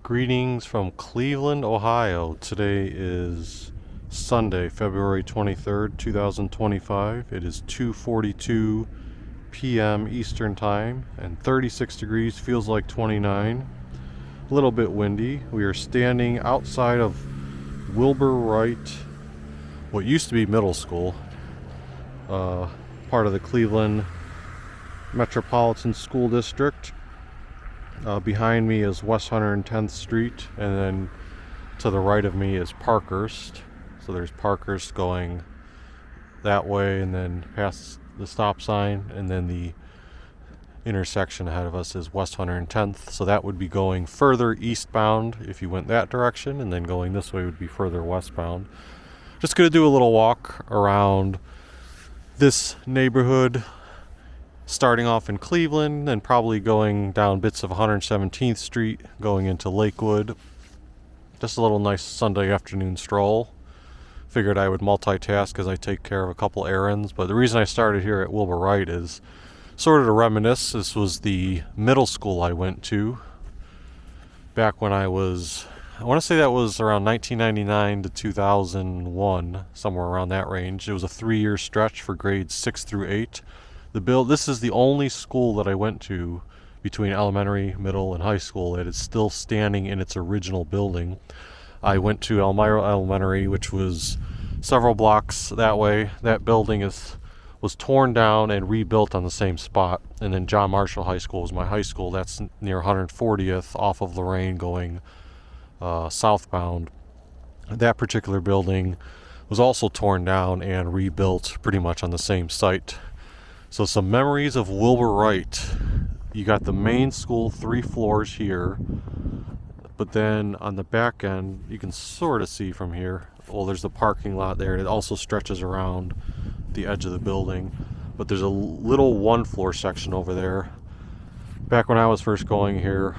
Greetings from Cleveland, Ohio. Today is Sunday, February 23rd, 2025. It is 2:42 p.m. Eastern Time and 36 degrees, feels like 29. A little bit windy. We are standing outside of Wilbur Wright, what used to be middle school, part of the Cleveland Metropolitan School District. Behind me is West 110th Street, and then to the right of me is Parkhurst. So there's Parkhurst going that way, and then past the stop sign, and then the intersection ahead of us is West 110th. So that would be going further eastbound if you went that direction, and then going this way would be further westbound. Just going to do a little walk around this neighborhood, starting off in Cleveland and probably going down bits of 117th Street, going into Lakewood. Just a little nice Sunday afternoon stroll. Figured I would multitask as I take care of a couple errands, but the reason I started here at Wilbur Wright is sort of to reminisce. This was the middle school I went to back when I want to say that was around 1999 to 2001, somewhere around that range. It was a 3-year stretch for grades 6 through 8. This is the only school that I went to between elementary, middle, and high school that is still standing in its original building. I went to Elmira Elementary, which was several blocks that way. That building was torn down and rebuilt on the same spot. And then John Marshall High School was my high school. That's near 140th off of Lorain going southbound. That particular building was also torn down and rebuilt pretty much on the same site. So some memories of Wilbur Wright. You got the main school 3 floors here, but then on the back end, you can sort of see from here, well, there's the parking lot there, and it also stretches around the edge of the building. But there's a little 1-floor section over there. Back when I was first going here,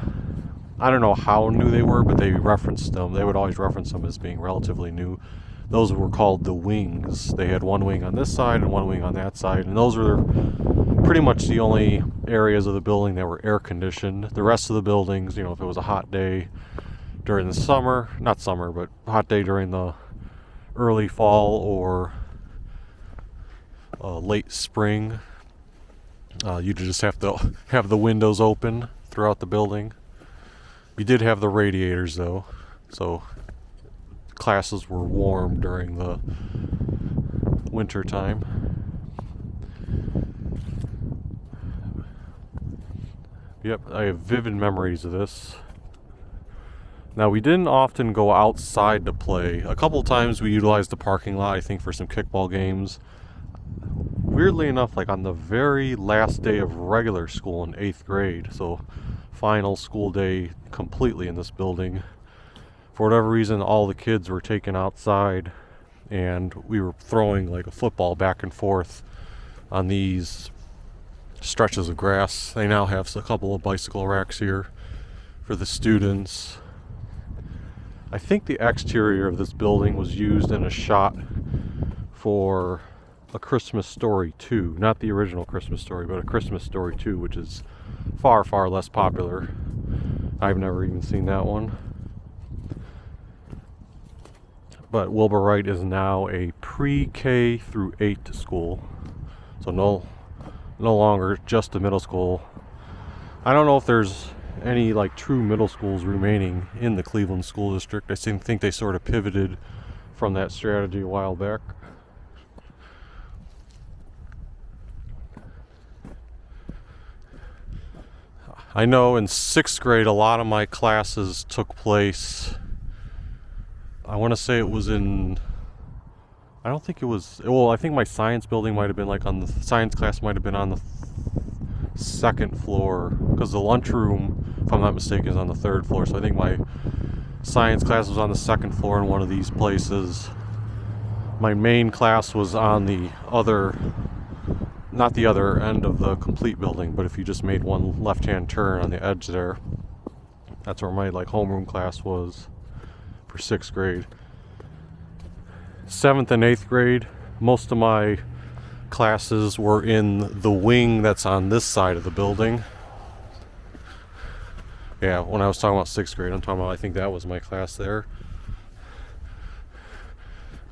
I don't know how new they were, but they referenced them. They would always reference them as being relatively new. Those were called the wings. They had one wing on this side and one wing on that side, and those were pretty much the only areas of the building that were air conditioned. The rest of the buildings, if it was a hot day during the summer, not summer, but hot day during the early fall or late spring, you'd just have to have the windows open throughout the building. You did have the radiators though, so classes were warm during the winter time. Yep, I have vivid memories of this. Now, we didn't often go outside to play. A couple times we utilized the parking lot, I think, for some kickball games. Weirdly enough, like on the very last day of regular school in 8th grade, so final school day completely in this building, for whatever reason, all the kids were taken outside, and we were throwing like a football back and forth on these stretches of grass. They now have a couple of bicycle racks here for the students. I think the exterior of this building was used in a shot for A Christmas Story 2. Not the original Christmas Story, but A Christmas Story 2, which is far, far less popular. I've never even seen that one. But Wilbur Wright is now a pre-K through 8 school. So no longer just a middle school. I don't know if there's any like true middle schools remaining in the Cleveland School District. I think they sort of pivoted from that strategy a while back. I know in 6th grade a lot of my classes took place, I want to say it was I think my science building might have been science class might have been on the 2nd floor, because the lunchroom, if I'm not mistaken, is on the 3rd floor. So I think my science class was on the 2nd floor in one of these places. My main class was on not the other end of the complete building, but if you just made one left-hand turn on the edge there, that's where my homeroom class was for 6th grade. 7th and 8th grade, most of my classes were in the wing that's on this side of the building. Yeah, when I was talking about 6th grade, I'm talking about, I think that was my class there.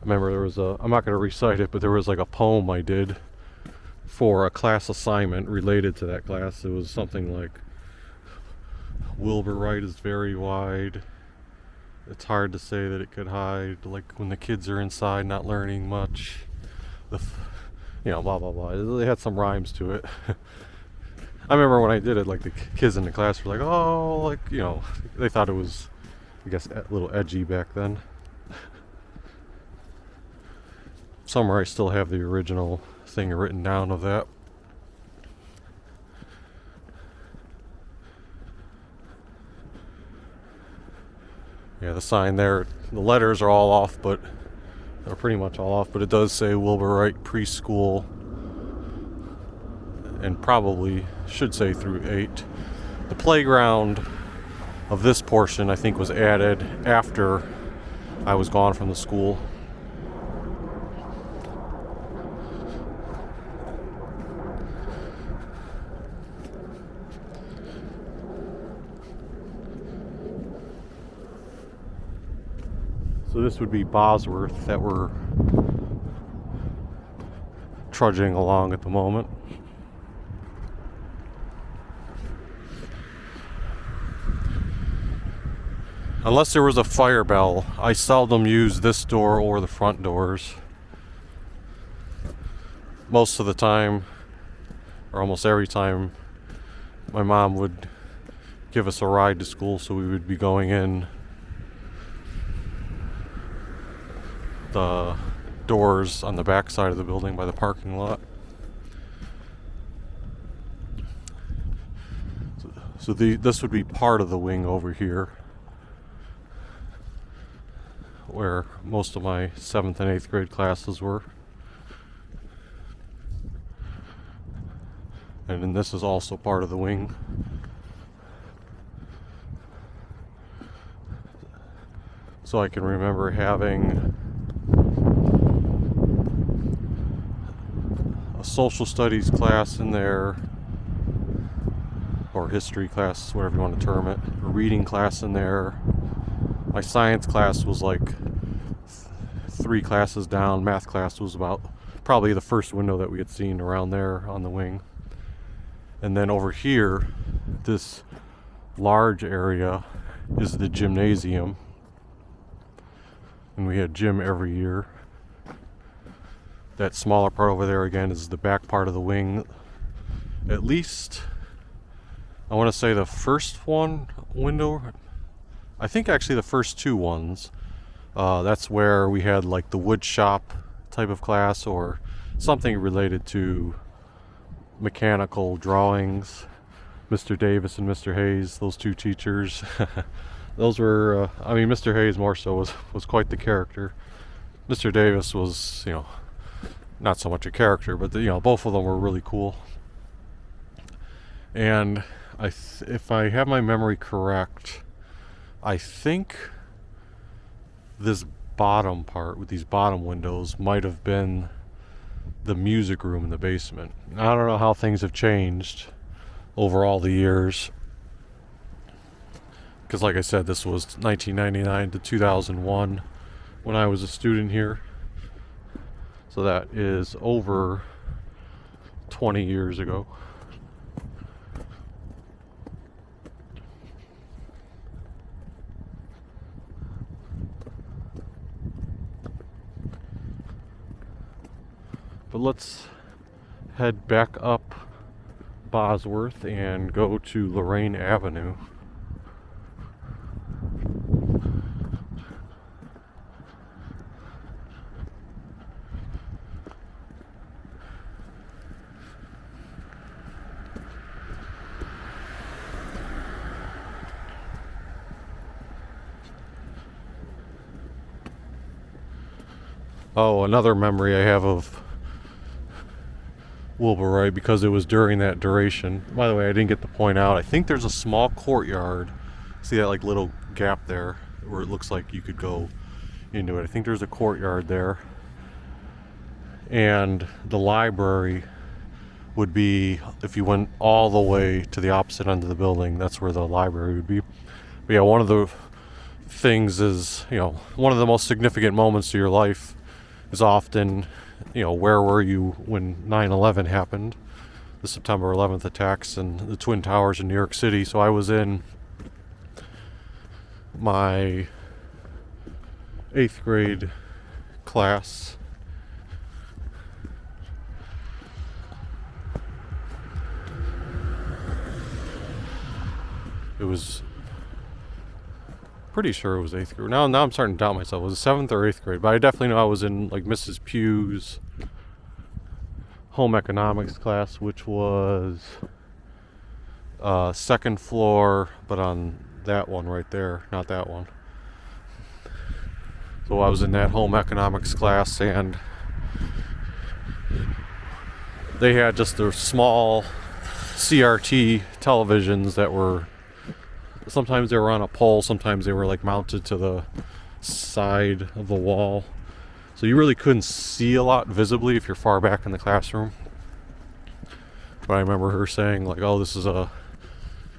I remember there was I'm not going to recite it, but there was like a poem I did for a class assignment related to that class. It was something like, Wilbur Wright is very wide. It's hard to say that it could hide. Like when the kids are inside not learning much. Blah, blah, blah. They had some rhymes to it. I remember when I did it, like the kids in the class were like, oh, like, they thought it was, I guess, a little edgy back then. Somewhere I still have the original thing written down of that. Yeah, the sign there, the letters are all off, but they're pretty much all off, but it does say Wilbur Wright Preschool, and probably should say through 8. The playground of this portion, I think, was added after I was gone from the school. So this would be Bosworth that we're trudging along at the moment. Unless there was a fire bell, I seldom use this door or the front doors. Most of the time, or almost every time, my mom would give us a ride to school, so we would be going in the doors on the back side of the building by the parking lot. So this would be part of the wing over here, where most of my 7th and 8th grade classes were. And then this is also part of the wing. So I can remember having a social studies class in there, or history class, whatever you want to term it, a reading class in there. My science class was like 3 classes down. Math class was about probably the first window that we had seen around there on the wing. And then over here, this large area is the gymnasium. And we had gym every year. That smaller part over there again is the back part of the wing. At least, I want to say the first window, I think actually the first 2 ones, that's where we had like the wood shop type of class or something related to mechanical drawings. Mr. Davis and Mr. Hayes, those 2 teachers, those were, Mr. Hayes more so was quite the character. Mr. Davis was, not so much a character, but both of them were really cool. And if I have my memory correct, I think this bottom part with these bottom windows might have been the music room in the basement. I don't know how things have changed over all the years, because like I said, this was 1999 to 2001 when I was a student here. So that is over 20 years ago. But let's head back up Bosworth and go to Lorain Avenue. Oh, another memory I have of Wilbur Wright, because it was during that duration. By the way, I didn't get to point out, I think there's a small courtyard. See that like little gap there where it looks like you could go into it? I think there's a courtyard there. And the library would be if you went all the way to the opposite end of the building. That's where the library would be. But yeah, one of the things is, one of the most significant moments of your life is often, where were you when 9/11 happened, the September 11th attacks and the Twin Towers in New York City. So I was in my 8th grade class. It was pretty sure it was 8th grade. Now I'm starting to doubt myself. It was 7th or 8th grade, but I definitely know I was in like Mrs. Pugh's home economics class, which was second floor, but on that one right there, not that one. So I was in that home economics class, and they had just the small CRT televisions that were, sometimes they were on a pole, sometimes they were like mounted to the side of the wall. So you really couldn't see a lot visibly if you're far back in the classroom. But I remember her saying like, oh, this is a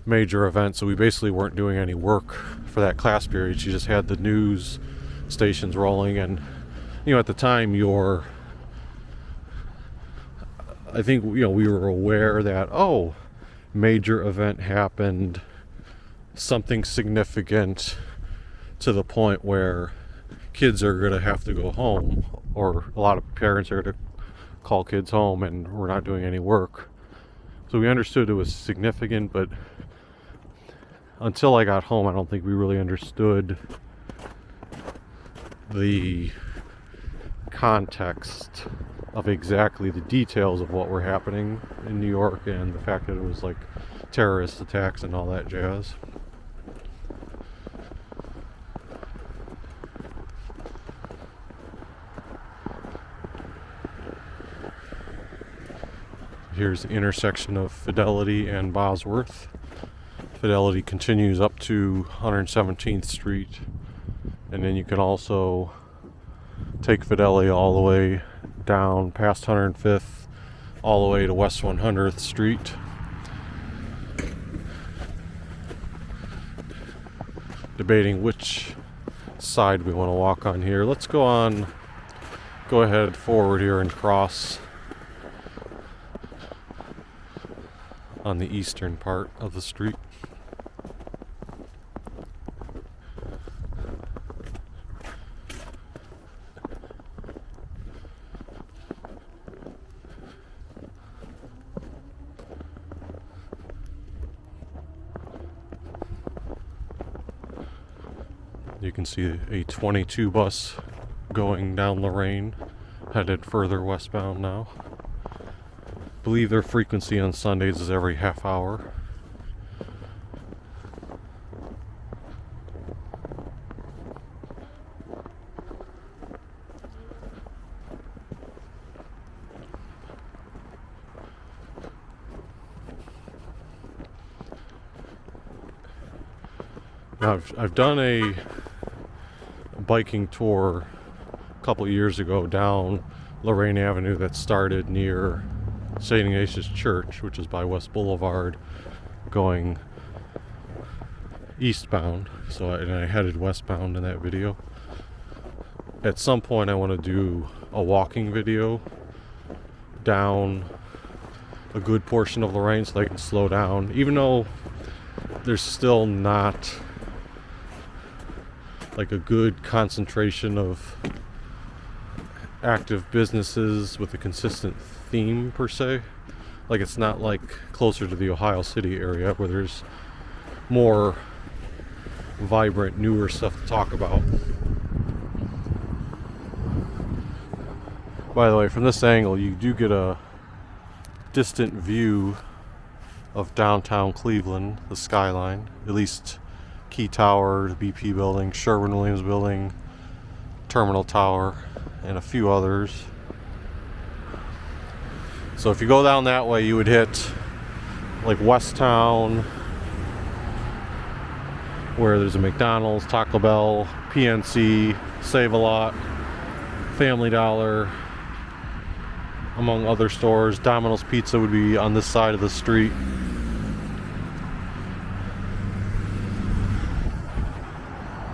major event. So we basically weren't doing any work for that class period. She just had the news stations rolling, and at the time I think we were aware that, oh, major event happened, something significant to the point where kids are going to have to go home, or a lot of parents are going to call kids home, and we're not doing any work. So we understood it was significant, but until I got home, I don't think we really understood the context of exactly the details of what were happening in New York, and the fact that it was like terrorist attacks and all that jazz. Here's the intersection of Fidelity and Bosworth. Fidelity continues up to 117th Street, and then you can also take Fidelity all the way down past 105th, all the way to West 100th Street. Debating which side we want to walk on here. Let's go ahead forward here and cross on the eastern part of the street. You can see a 22 bus going down Lorain, headed further westbound now. I believe their frequency on Sundays is every half hour. Now I've done a biking tour a couple years ago down Lorain Avenue that started near St. Ignatius Church, which is by West Boulevard, going eastbound. And I headed westbound in that video. At some point I want to do a walking video down a good portion of Lorain so I can slow down, even though there's still not like a good concentration of active businesses with a consistent theme per se. Like it's not like closer to the Ohio City area where there's more vibrant, newer stuff to talk about. By the way, from this angle you do get a distant view of downtown Cleveland, the skyline, at least Key Tower, the BP building, Sherwin-Williams building, Terminal Tower, and a few others. So if you go down that way, you would hit like West Town, where there's a McDonald's, Taco Bell, PNC, Save-A-Lot, Family Dollar, among other stores. Domino's Pizza would be on this side of the street.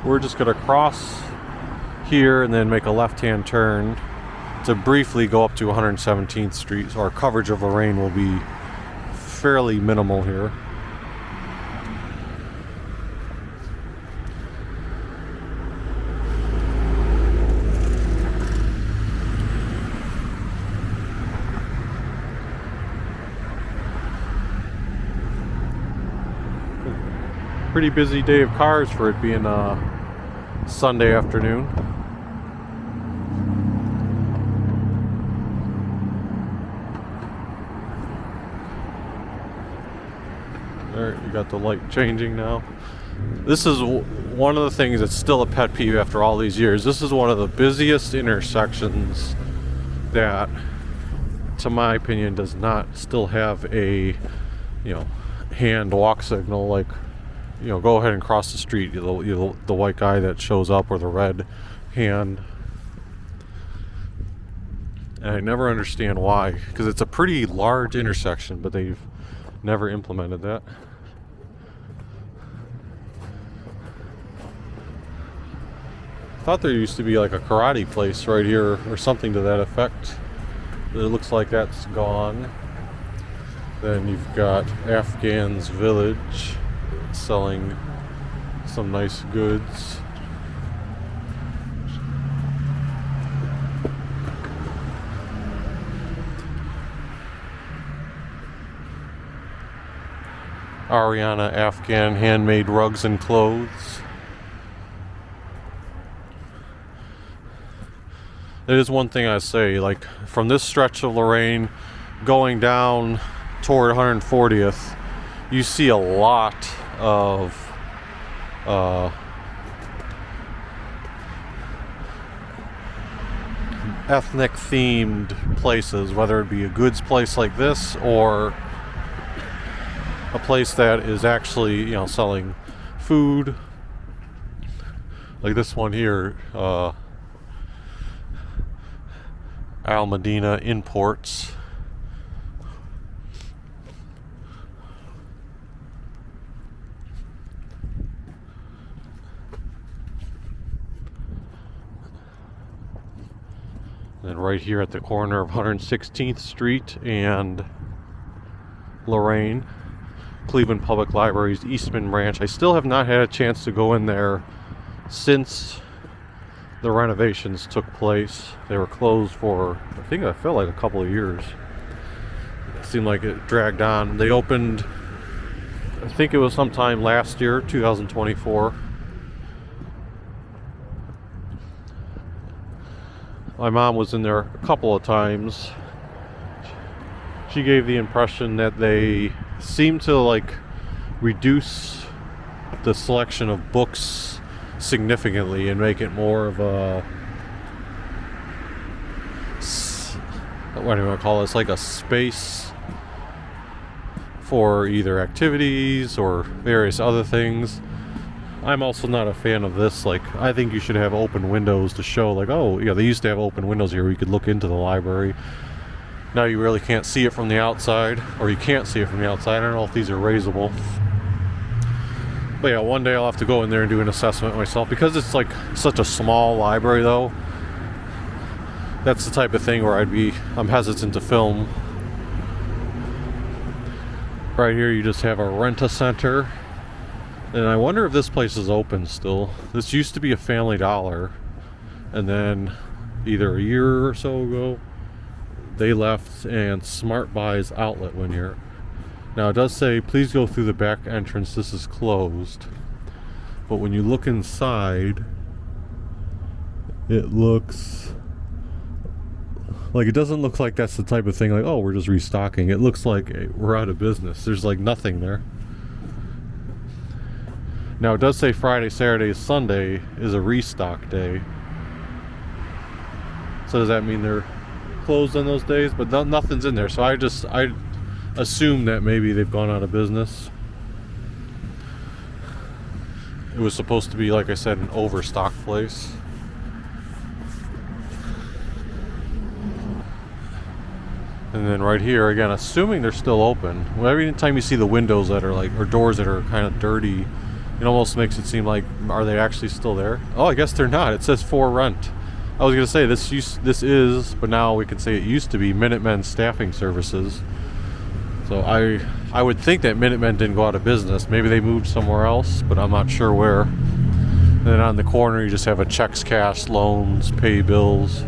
We're just gonna cross here and then make a left-hand turn to briefly go up to 117th Street. So our coverage of Lorain will be fairly minimal here. Pretty busy day of cars for it being a Sunday afternoon. There, you got the light changing now. This is one of the things that's still a pet peeve after all these years. This is one of the busiest intersections that, to my opinion, does not still have a, hand walk signal, like, go ahead and cross the street. The white guy that shows up, or the red hand. And I never understand why, because it's a pretty large intersection, but they've never implemented that. I thought there used to be like a karate place right here, or something to that effect. It looks like that's gone. Then you've got Afghan's Village selling some nice goods. Ariana Afghan handmade rugs and clothes. It is one thing I say, like from this stretch of Lorain going down toward 140th, you see a lot of ethnic themed places, whether it be a goods place like this or a place that is actually, selling food, like this one here, Al Medina Imports. And right here at the corner of 116th Street and Lorain, Cleveland Public Library's Eastman branch. I still have not had a chance to go in there since the renovations took place. They were closed for, I felt like a couple of years. It seemed like it dragged on. They opened, I think it was sometime last year, 2024. My mom was in there a couple of times. She gave the impression that they seem to reduce the selection of books significantly and make it more of a, what do you want to call this, like a space for either activities or various other things. I'm also not a fan of this. I think you should have open windows to show, they used to have open windows here where you could look into the library. Now you really can't see it from the outside, or you can't see it from the outside. I don't know if these are raisable. But yeah, one day I'll have to go in there and do an assessment myself, because it's such a small library though. That's the type of thing where I'm hesitant to film. Right here you just have a rent-a-center. And I wonder if this place is open still. This used to be a Family Dollar, and then either a year or so ago they left, and Smart Buys Outlet went here. Now it does say please go through the back entrance, this is closed. But when you look inside, it looks like, it doesn't look like that's the type of thing we're just restocking. It looks like we're out of business. There's nothing there. Now it does say Friday, Saturday, Sunday is a restock day. So does that mean they're closed on those days? But nothing's in there, so I assume that maybe they've gone out of business. It was supposed to be, like I said, an overstock place. And then right here, again, assuming they're still open. Well, every time you see the windows that are like, or doors that are kind of dirty, it almost makes it seem like, are they actually still there? Oh, I guess they're not. It says for rent. I was gonna say this is, but now we can say it used to be Minutemen Staffing Services. So I would think that Minutemen didn't go out of business. Maybe they moved somewhere else, but I'm not sure where. And then on the corner, you just have a checks, cash, loans, pay bills.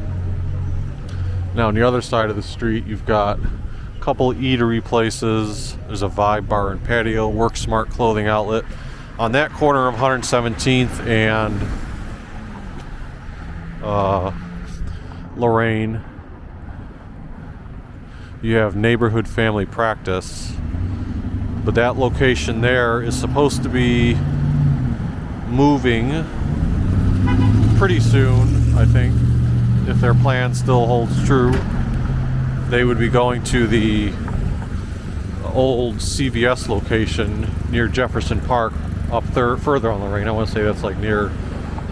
Now on the other side of the street, you've got a couple eatery places. There's a Vibe Bar and Patio, Work Smart Clothing Outlet. On that corner of 117th and Lorain, you have Neighborhood Family Practice. But that location there is supposed to be moving pretty soon, I think. If their plan still holds true, they would be going to the old CVS location near Jefferson Park up there further on Lorain. I want to say that's like near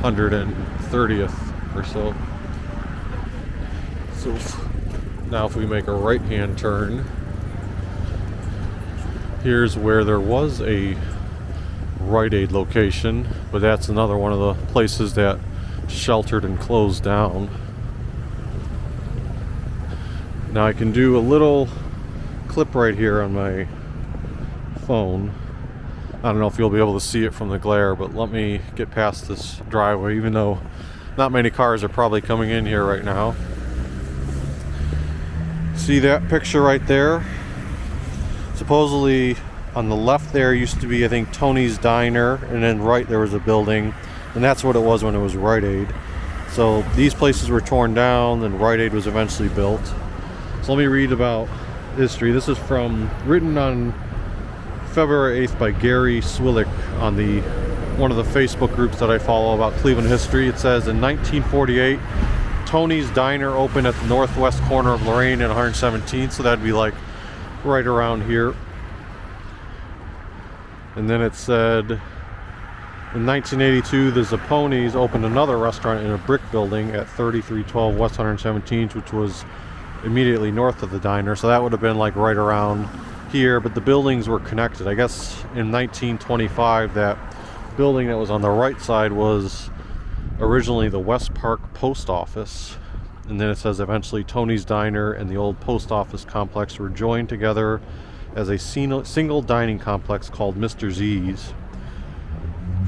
130th or so. So now if we make a right hand turn, here's where there was a Rite Aid location, but that's another one of the places that sheltered and closed down. Now I can do a little clip right here on my phone. I don't know if you'll be able to see it from the glare, but let me get past this driveway, even though not many cars are probably coming in here right now. See that picture right there? Supposedly on the left there used to be, I think, Tony's Diner, and then right there was a building, and that's what it was when it was Rite Aid. So these places were torn down, and Rite Aid was eventually built. So let me read about history. This is written on February 8th by Gary Swillick on one of the Facebook groups that I follow about Cleveland history. It says in 1948, Tony's Diner opened at the northwest corner of Lorain and 117th, so that'd be like right around here. And then it said in 1982, the Zapponis opened another restaurant in a brick building at 3312 West 117th, which was immediately north of the diner, so that would have been like right around here, but the buildings were connected. I guess in 1925 that building that was on the right side was originally the West Park Post Office, and then it says eventually Tony's Diner and the old post office complex were joined together as a single dining complex called Mr. Z's.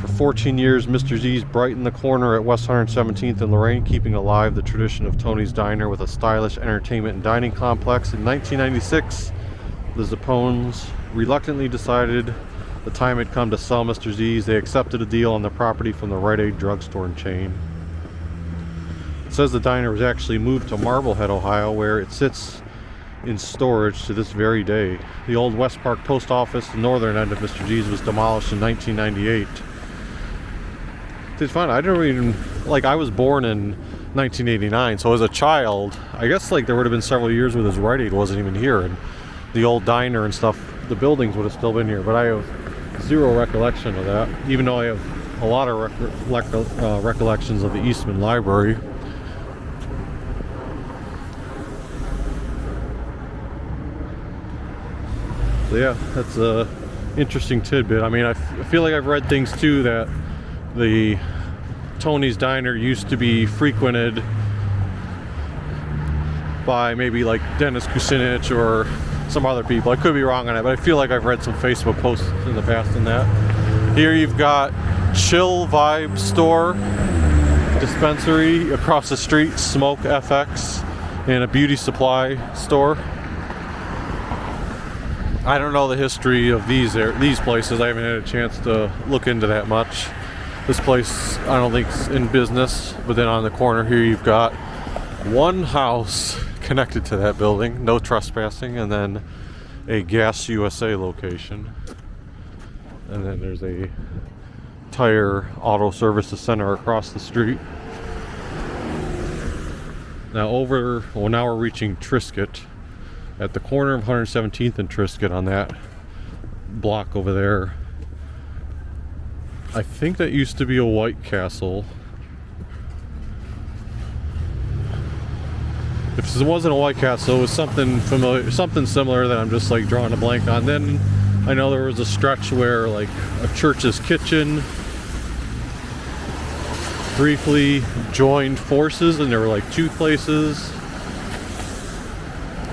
For 14 years, Mr. Z's brightened the corner at West 117th and Lorain, keeping alive the tradition of Tony's Diner with a stylish entertainment and dining complex. In 1996, the Zappones reluctantly decided the time had come to sell Mr. Z's. They accepted a deal on the property from the Rite Aid drugstore chain. It says the diner was actually moved to Marblehead, Ohio, where it sits in storage to this very day. The old West Park Post Office, the northern end of Mr. G's, was demolished in 1998. It's fun. I didn't even, I was born in 1989, so as a child, I guess there would have been several years where this Rite Aid wasn't even here, and the old diner and stuff, the buildings would have still been here, but I have zero recollection of that, even though I have a lot of recollections of the Eastman Library. So yeah, that's a interesting tidbit. I mean, I feel like I've read things too that the Tony's Diner used to be frequented by maybe Dennis Kucinich or some other people. I could be wrong on it, but I feel like I've read some Facebook posts in the past on that. Here you've got Chill Vibe Store, dispensary across the street, Smoke FX, and a beauty supply store. I don't know the history of these places. I haven't had a chance to look into that much. This place, I don't think is in business, but then on the corner here you've got one house connected to that building, no trespassing, and then a Gas USA location. And then there's a tire auto services center across the street. Now we're reaching Triscuit. At the corner of 117th and Triscuit on that block over there. I think that used to be a White Castle. If it wasn't a White Castle, it was something familiar, something similar that I'm just like drawing a blank on. Then I know there was a stretch where like a church's kitchen briefly joined forces, and there were like two places.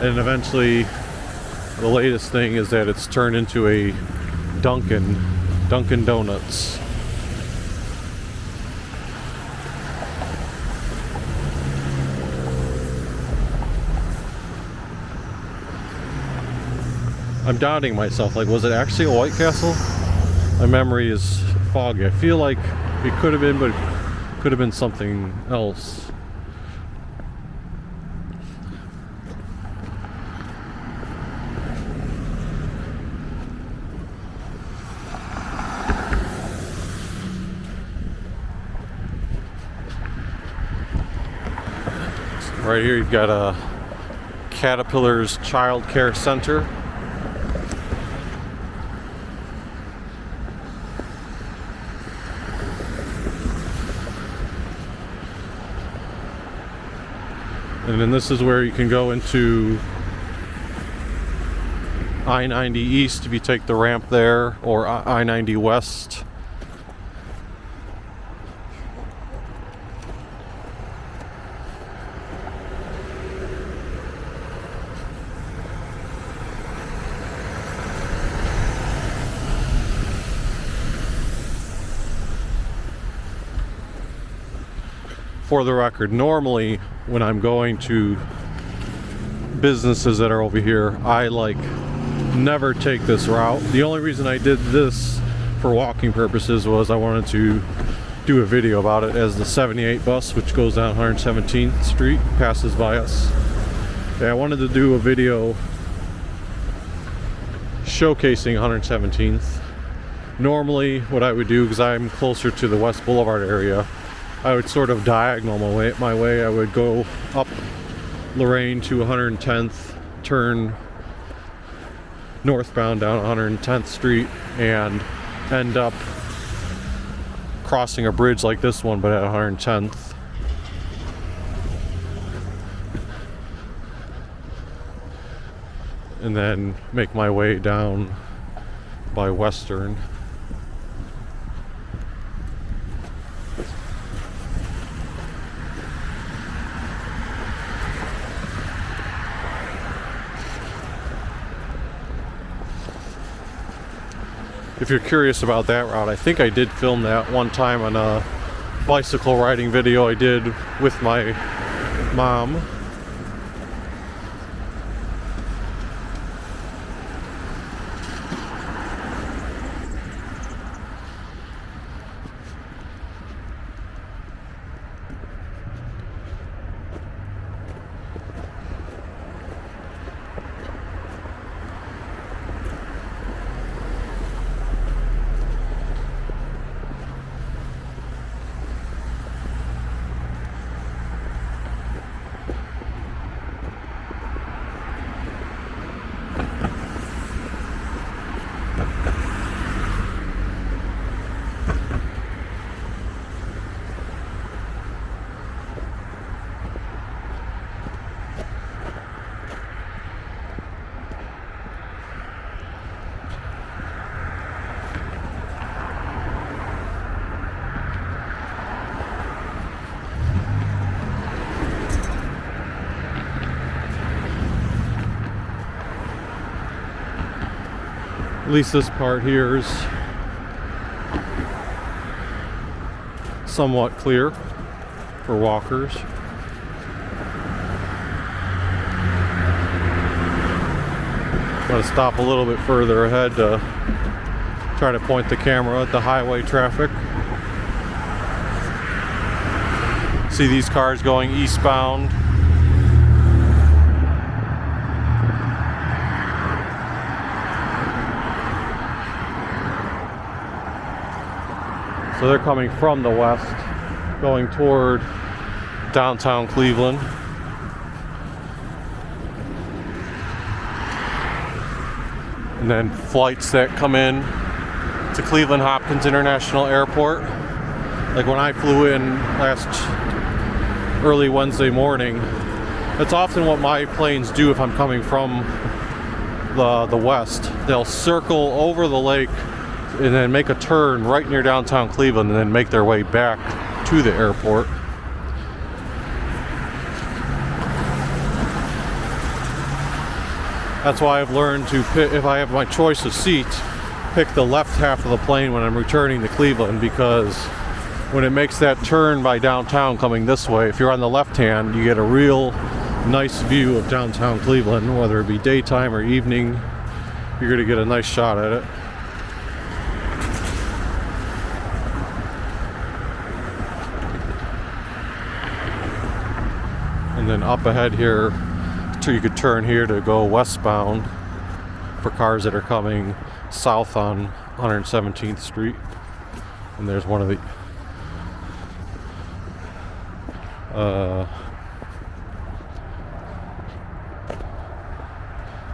And eventually, the latest thing is that it's turned into a Dunkin' Donuts. I'm doubting myself. Like, was it actually a White Castle? My memory is foggy. I feel like it could have been, but it could have been something else. Right here you've got a Caterpillar's Child Care Center. And then this is where you can go into I-90 East if you take the ramp there, or I-90 West. For the record, normally when I'm going to businesses that are over here, I like never take this route. The only reason I did this for walking purposes was I wanted to do a video about it, as the 78 bus, which goes down 117th Street, passes by us. And I wanted to do a video showcasing 117th. Normally what I would do, because I'm closer to the West Boulevard area, I would sort of diagonal my way. I would go up Lorain to 110th, turn northbound down 110th Street, and end up crossing a bridge like this one, but at 110th. And then make my way down by Western. If you're curious about that route, I think I did film that one time on a bicycle riding video I did with my mom. At least this part here is somewhat clear for walkers. I'm going to stop a little bit further ahead to try to point the camera at the highway traffic. See these cars going eastbound. So they're coming from the west, going toward downtown Cleveland. And then flights that come in to Cleveland Hopkins International Airport. Like when I flew in last early Wednesday morning, It's often what my planes do if I'm coming from the west. They'll circle over the lake and then make a turn right near downtown Cleveland and then make their way back to the airport. That's why I've learned to pick, if I have my choice of seat, pick the left half of the plane when I'm returning to Cleveland, because when it makes that turn by downtown coming this way, if you're on the left hand, you get a real nice view of downtown Cleveland, whether it be daytime or evening. You're going to get a nice shot at it. And then up ahead here, so you could turn here to go westbound for cars that are coming south on 117th Street. And there's one of the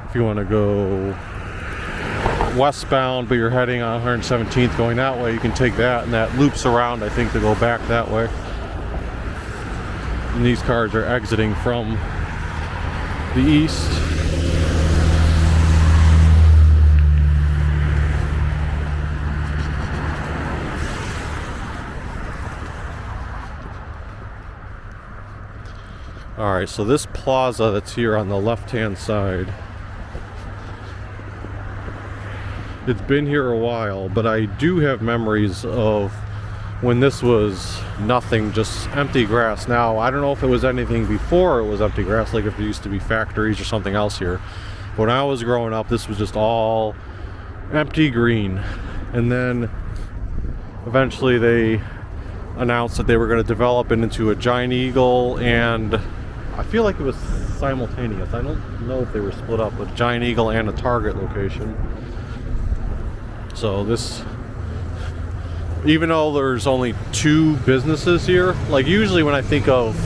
if you want to go westbound but you're heading on 117th going that way, you can take that, and that loops around, I think, to go back that way. And these cars are exiting from the east. Alright, so this plaza that's here on the left-hand side, it's been here a while, but I do have memories of when this was nothing, just empty grass. Now, I don't know if it was anything before it was empty grass, like if there used to be factories or something else here. But when I was growing up, this was just all empty green. And then eventually they announced that they were going to develop it into a Giant Eagle, and I feel like it was simultaneous. I don't know if they were split up, but Giant Eagle and a Target location. So this, even though there's only 2 businesses here, like usually when I think of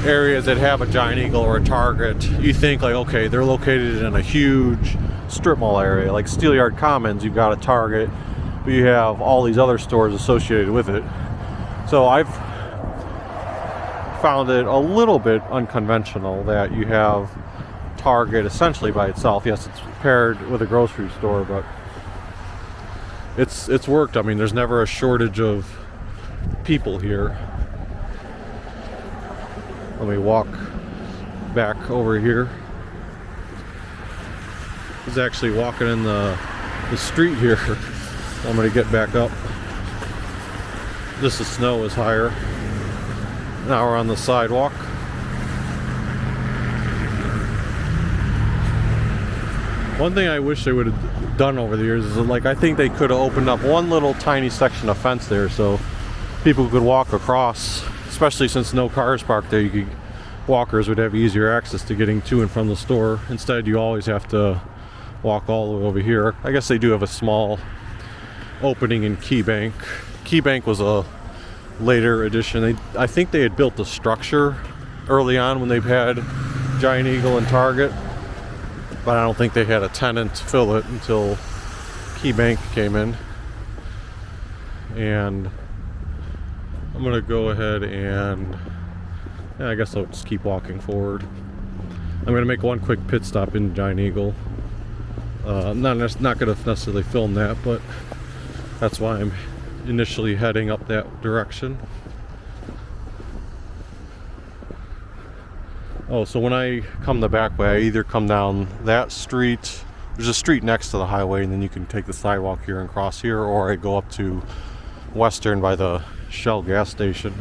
areas that have a Giant Eagle or a Target, you think like, okay, they're located in a huge strip mall area. Like Steelyard Commons, you've got a Target, but you have all these other stores associated with it. So I've found it a little bit unconventional that you have Target essentially by itself. Yes, it's paired with a grocery store, but it's worked. I mean, there's never a shortage of people here. Let me walk back over here. He's actually walking in the street here. I'm going to get back up. Just the snow is higher. Now we're on the sidewalk. One thing I wish they would have done over the years is, like, I think they could have opened up one little tiny section of fence there so people could walk across, especially since no cars parked there. Walkers would have easier access to getting to and from the store. Instead, you always have to walk all the way over here. I guess they do have a small opening in Key Bank. Key Bank was a later addition. I think they had built the structure early on when they've had Giant Eagle and Target, but I don't think they had a tenant to fill it until Key Bank came in. And I'm gonna go ahead and I guess I'll just keep walking forward. I'm gonna make one quick pit stop in Giant Eagle. I'm not gonna necessarily film that, but that's why I'm initially heading up that direction. Oh, so when I come the back way, I either come down that street, there's a street next to the highway, and then you can take the sidewalk here and cross here, or I go up to Western by the Shell gas station.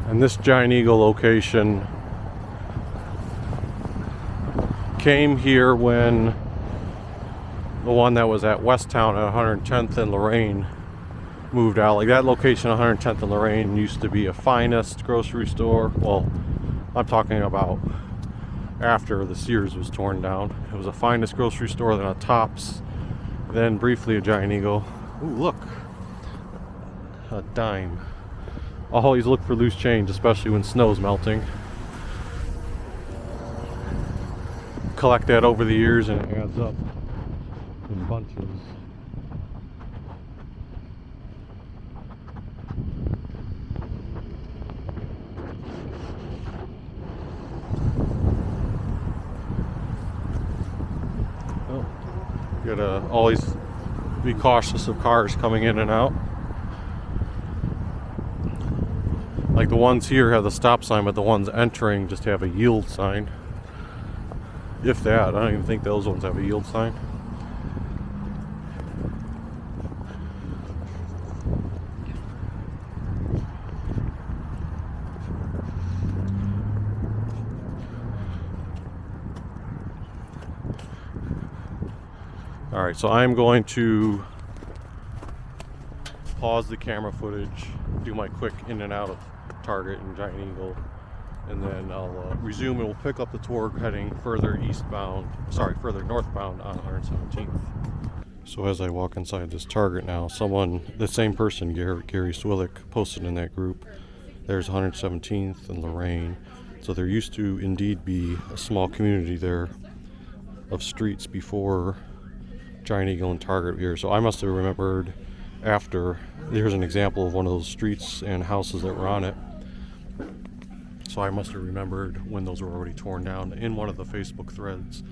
And this Giant Eagle location came here when the one that was at Westtown at 110th and Lorain moved out. Like that location, 110th and Lorain, used to be a Finest grocery store. Well, I'm talking about after the Sears was torn down. It was a Finest grocery store, then a Tops, then briefly a Giant Eagle. Ooh, look, a dime. Always look for loose change, especially when snow's melting. Collect that over the years and it adds up in bunches. You gotta always be cautious of cars coming in and out. Like the ones here have the stop sign, but the ones entering just have a yield sign. If that, I don't even think those ones have a yield sign. Alright, so I'm going to pause the camera footage, do my quick in and out of Target and Giant Eagle, and then I'll resume and we'll pick up the tour heading further northbound on 117th. So as I walk inside this Target now, the same person, Gary Swillick, posted in that group, there's 117th and Lorain. So there used to indeed be a small community there of streets before Giant Eagle and Target here. So I must have remembered after. There's an example of one of those streets and houses that were on it. So I must have remembered when those were already torn down. In one of the Facebook threads,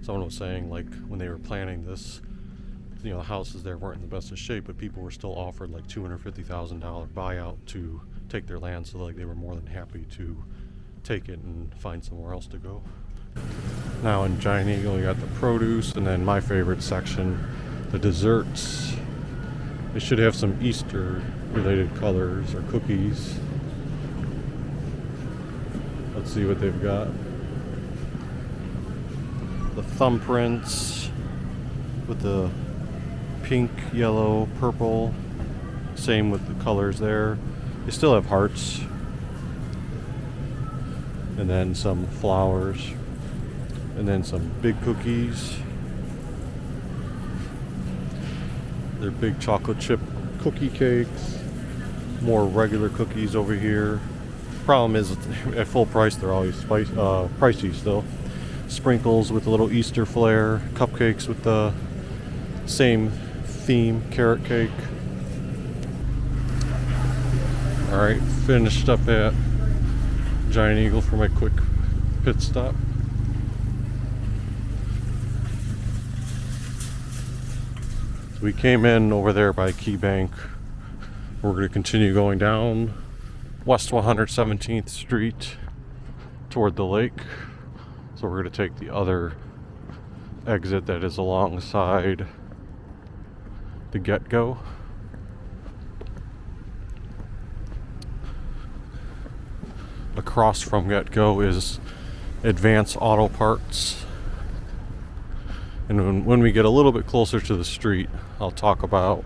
someone was saying, like, when they were planning this, the houses there weren't in the best of shape, but people were still offered like $250,000 buyout to take their land. So like they were more than happy to take it and find somewhere else to go. Now in Giant Eagle, you got the produce, and then my favorite section, the desserts. They should have some Easter-related colors or cookies. Let's see what they've got. The thumbprints with the pink, yellow, purple. Same with the colors there. They still have hearts. And then some flowers. And then some big cookies. They're big chocolate chip cookie cakes. More regular cookies over here. Problem is, at full price, they're always pricey still. Sprinkles with a little Easter flair. Cupcakes with the same theme, carrot cake. Alright, finished up at Giant Eagle for my quick pit stop. We came in over there by Key Bank. We're going to continue going down West 117th Street toward the lake. So we're going to take the other exit that is alongside the Get-Go. Across from Get-Go is Advance Auto Parts. And when we get a little bit closer to the street, I'll talk about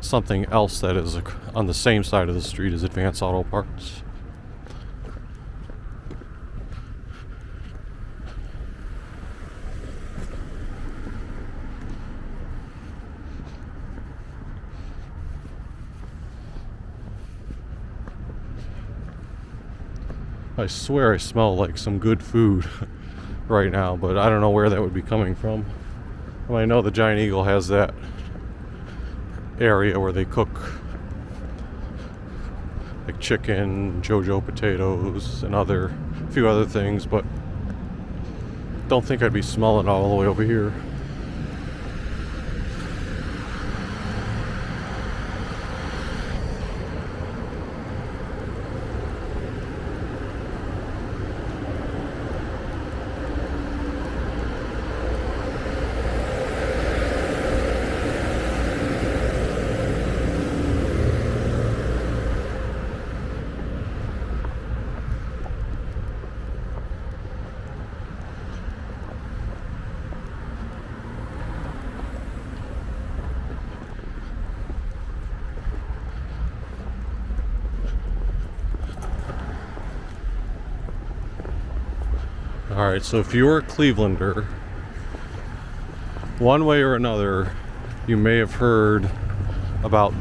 something else that is on the same side of the street as Advance Auto Parts. I swear I smell like some good food right now, but I don't know where that would be coming from. I know the Giant Eagle has that area where they cook like chicken, JoJo potatoes, and a few other things, but don't think I'd be smelling it all the way over here. Alright, so if you're a Clevelander, one way or another, you may have heard about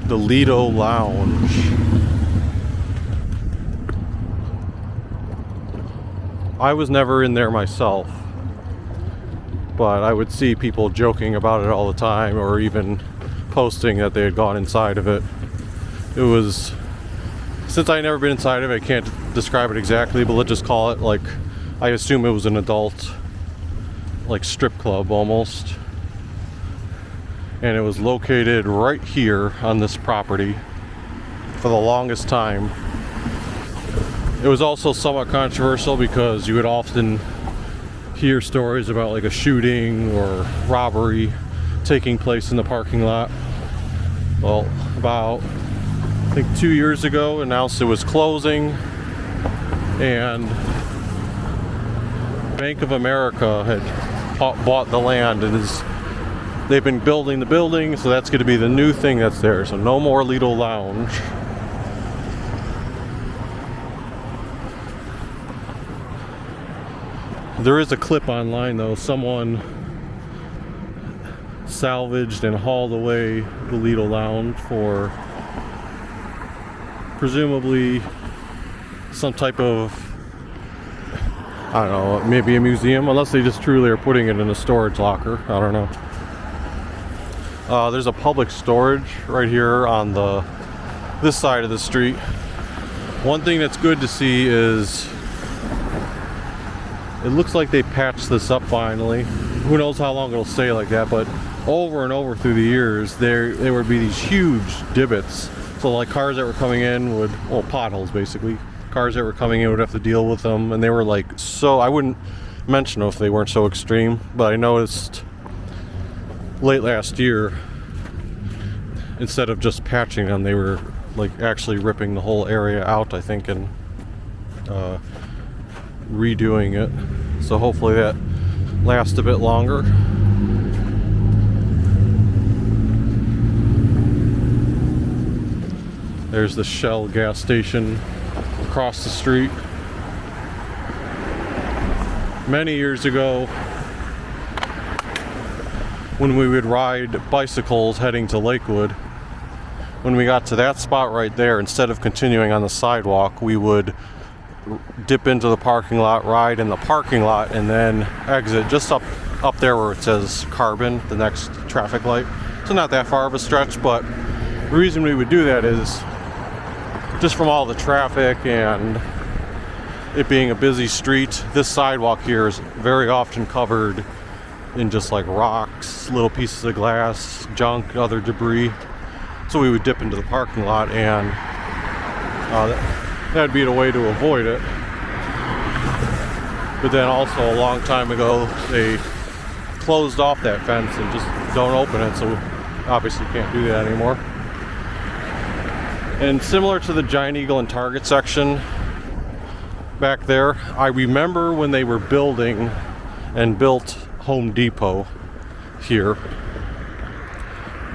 the Lido Lounge. I was never in there myself, but I would see people joking about it all the time, or even posting that they had gone inside of it. It was, since I never been inside of it, I can't describe it exactly, but let's just call it, like, I assume it was an adult, like, strip club almost. And it was located right here on this property for the longest time. It was also somewhat controversial because you would often hear stories about like a shooting or robbery taking place in the parking lot. Well, about I think 2 years ago, announced it was closing, and Bank of America had bought the land, and they've been building the building, so that's going to be the new thing that's there. So no more Lido Lounge. There is a clip online though. Someone salvaged and hauled away the Lido Lounge for presumably some type of, I don't know, maybe a museum, unless they just truly are putting it in a storage locker. I don't know. There's a public storage right here on this side of the street. One thing that's good to see is it looks like they patched this up finally. Who knows how long it'll stay like that, but over and over through the years, there would be these huge divots. So like cars that were coming in would, well, potholes basically. Cars that were coming in would have to deal with them, and they were like, so I wouldn't mention them if they weren't so extreme, but I noticed late last year, instead of just patching them, they were like actually ripping the whole area out, I think, and redoing it. So hopefully that lasts a bit longer. There's the Shell gas station across the street. Many years ago, when we would ride bicycles heading to Lakewood, when we got to that spot right there, instead of continuing on the sidewalk, we would dip into the parking lot, ride in the parking lot, and then exit just up there where it says Carbon, the next traffic light. So not that far of a stretch, but the reason we would do that is just from all the traffic and it being a busy street. This sidewalk here is very often covered in just like rocks, little pieces of glass, junk, other debris. So we would dip into the parking lot, and that'd be the way to avoid it. But then also a long time ago, they closed off that fence and just don't open it, so we obviously can't do that anymore. And similar to the Giant Eagle and Target section back there, I remember when they were building and built Home Depot here,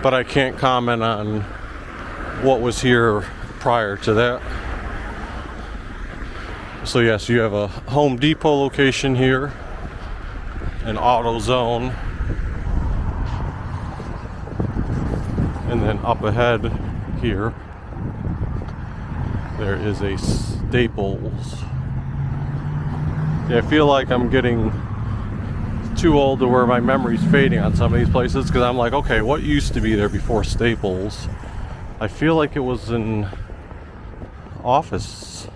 but I can't comment on what was here prior to that. So yes, you have a Home Depot location here, an AutoZone, and then up ahead here there is a Staples. Yeah, I feel like I'm getting too old to where my memory's fading on some of these places, because I'm like, okay, what used to be there before Staples? I feel like it was an Office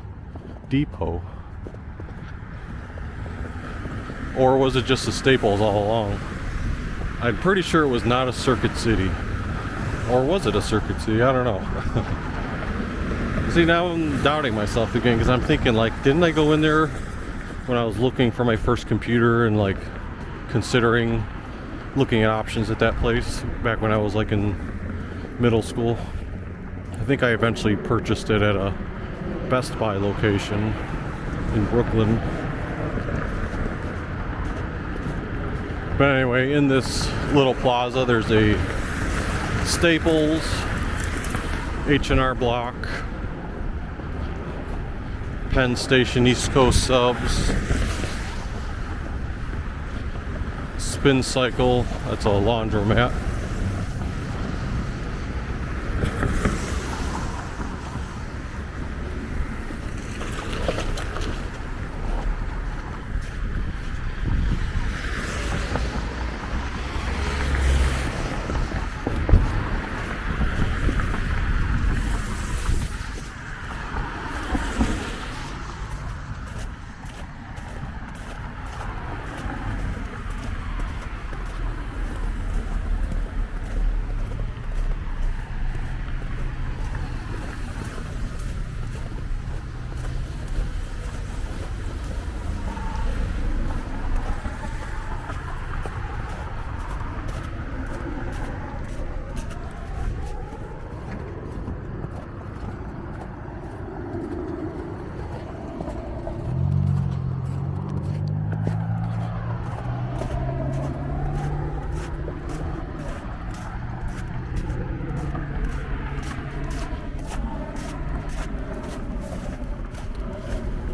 Depot. Or was it just a Staples all along? I'm pretty sure it was not a Circuit City. Or was it a Circuit City? I don't know. See, now I'm doubting myself again, because I'm thinking, like, didn't I go in there when I was looking for my first computer and like considering looking at options at that place back when I was like in middle school? I think I eventually purchased it at a Best Buy location in Brooklyn. But anyway, in this little plaza, there's a Staples, H&R Block, Penn Station East Coast Subs, spin cycle. That's a laundromat.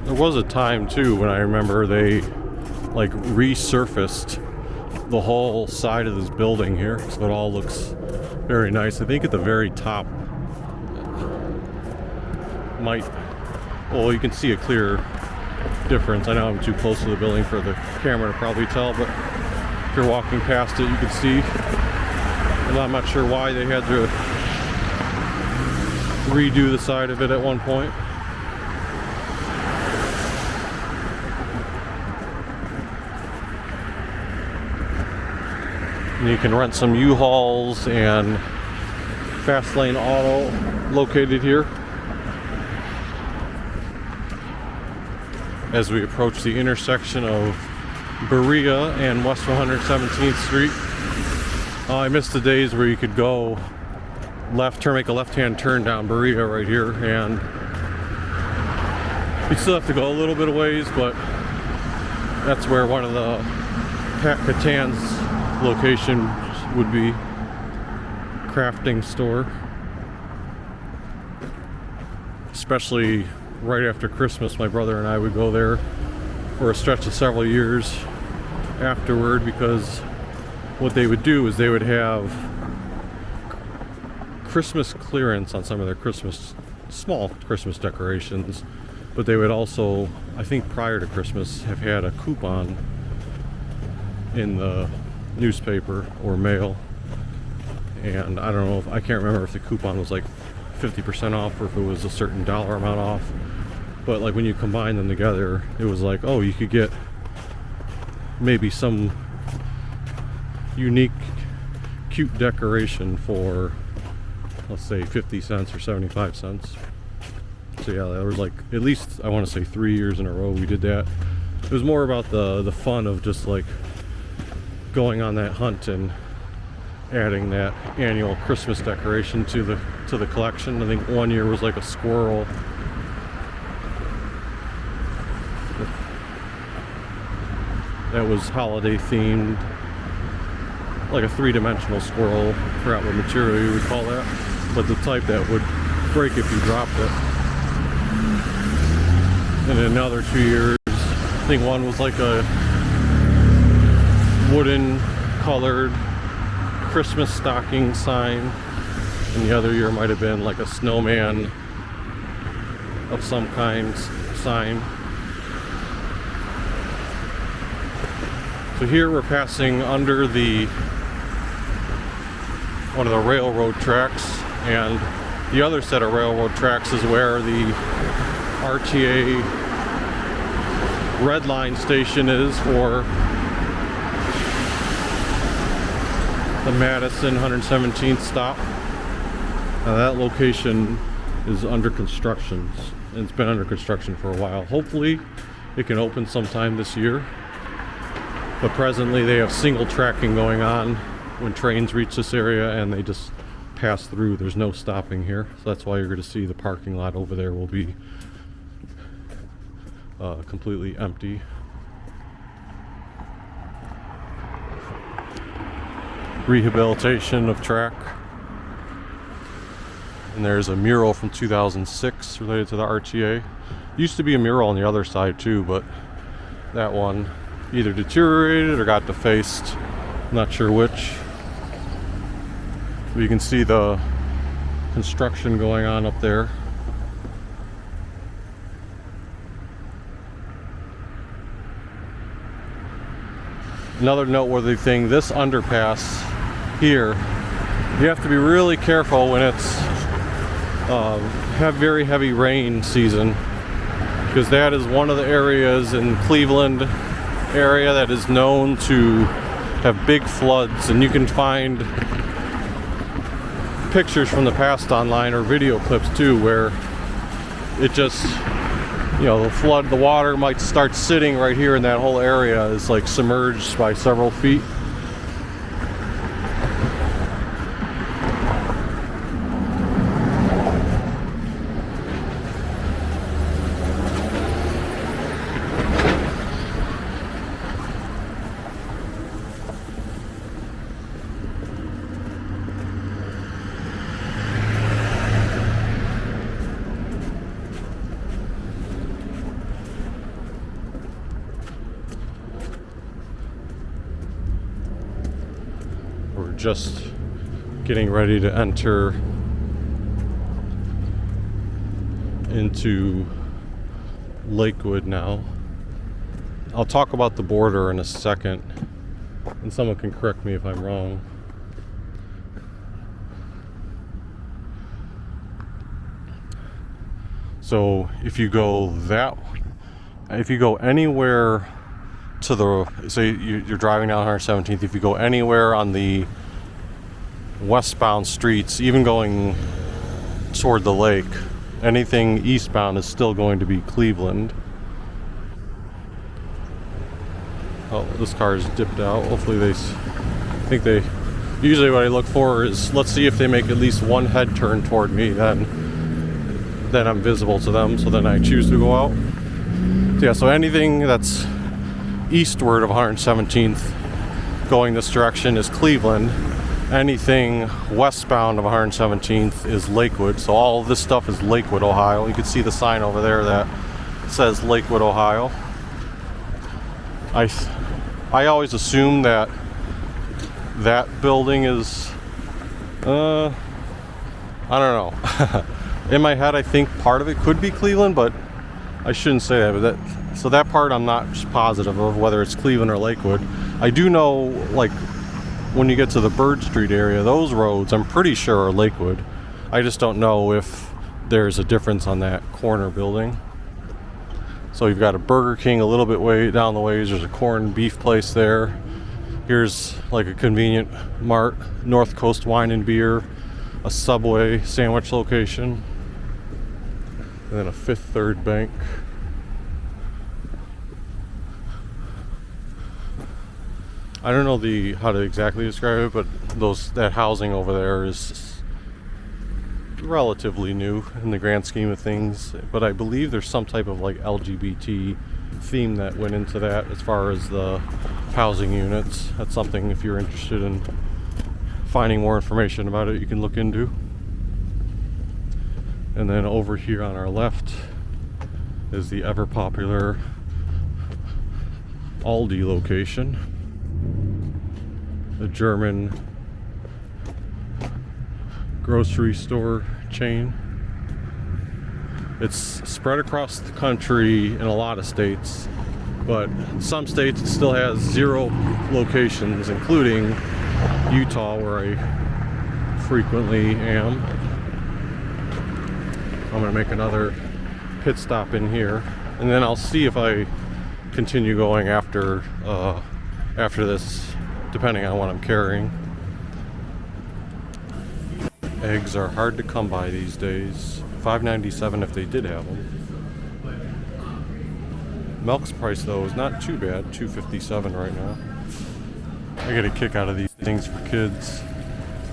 There was a time too when I remember they like resurfaced the whole side of this building here, so it all looks very nice. I think at the very top you can see a clear difference. I know I'm too close to the building for the camera to probably tell, but if you're walking past it you can see. And I'm not sure why they had to redo the side of it at one point. And you can rent some U-Hauls and Fast Lane Auto located here. As we approach the intersection of Berea and West 117th Street. I miss the days where you could go make a left-hand turn down Berea right here, and you still have to go a little bit of ways, but that's where one of the Pat Catan's location would be. Crafting store, especially right after Christmas. My brother and I would go there for a stretch of several years afterward, because what they would do is they would have Christmas clearance on some of their small Christmas decorations, but they would also, I think prior to Christmas, have had a coupon in the newspaper or mail, and I don't know, I can't remember if the coupon was like 50% off or if it was a certain dollar amount off, but like when you combine them together, it was like, oh, you could get maybe some unique cute decoration for, let's say, 50 cents or 75 cents. So yeah, that was like, at least I want to say 3 years in a row we did that. It was more about the fun of just like going on that hunt and adding that annual Christmas decoration to the collection. I think one year was like a squirrel. That was holiday themed, like a three-dimensional squirrel. I forgot what material you would call that, but the type that would break if you dropped it. And in another 2 years, I think one was like a wooden colored Christmas stocking sign, and the other year might have been like a snowman of some kind sign. So here we're passing under one of the railroad tracks, and the other set of railroad tracks is where the RTA Red Line station is for the Madison 117th stop. Now that location is under construction, and it's been under construction for a while. Hopefully it can open sometime this year, but presently they have single tracking going on when trains reach this area, and they just pass through. There's no stopping here, so that's why you're going to see the parking lot over there will be completely empty. Rehabilitation of track, and there's a mural from 2006 related to the RTA. Used to be a mural on the other side too, but that one either deteriorated or got defaced Not sure which. But you can see the construction going on up there. Another noteworthy thing, this underpass here, you have to be really careful when it's very heavy rain season, because that is one of the areas in Cleveland area that is known to have big floods, and you can find pictures from the past online or video clips too where it just, you know, the water might start sitting right here, and that whole area is like submerged by several feet. We're just getting ready to enter into Lakewood now. I'll talk about the border in a second, and someone can correct me if I'm wrong. So if you go anywhere to the, say you're driving down 117th, if you go anywhere on the westbound streets, even going toward the lake, anything eastbound is still going to be Cleveland. Oh, this car is dipped out. Hopefully usually what I look for is, let's see if they make at least one head turn toward me, then I'm visible to them, so then I choose to go out. So yeah, so anything that's eastward of 117th going this direction is Cleveland. Anything westbound of 117th is Lakewood. So all of this stuff is Lakewood, Ohio. You can see the sign over there that says Lakewood, Ohio. I always assume that building is I don't know. In my head I think part of it could be Cleveland, but I shouldn't say that. So that part I'm not positive of whether it's Cleveland or Lakewood. I do know, like, when you get to the Bird Street area, those roads I'm pretty sure are Lakewood. I just don't know if there's a difference on that corner building. So you've got a Burger King a little bit way down the ways. There's a corned beef place there. Here's like a convenient mart, North Coast Wine and Beer, a Subway sandwich location, and then a Fifth Third Bank. I don't know how to exactly describe it, but that housing over there is relatively new in the grand scheme of things. But I believe there's some type of like LGBT theme that went into that as far as the housing units. That's something, if you're interested in finding more information about it, you can look into. And then over here on our left is the ever popular Aldi location, the German grocery store chain. It's spread across the country in a lot of states, but in some states it still has 0 locations, including Utah, where I frequently am. I'm going to make another pit stop in here, and then I'll see if I continue going after this, depending on what I'm carrying. Eggs are hard to come by these days. $5.97 if they did have them. Milk's price though is not too bad, $2.57 right now. I get a kick out of these things for kids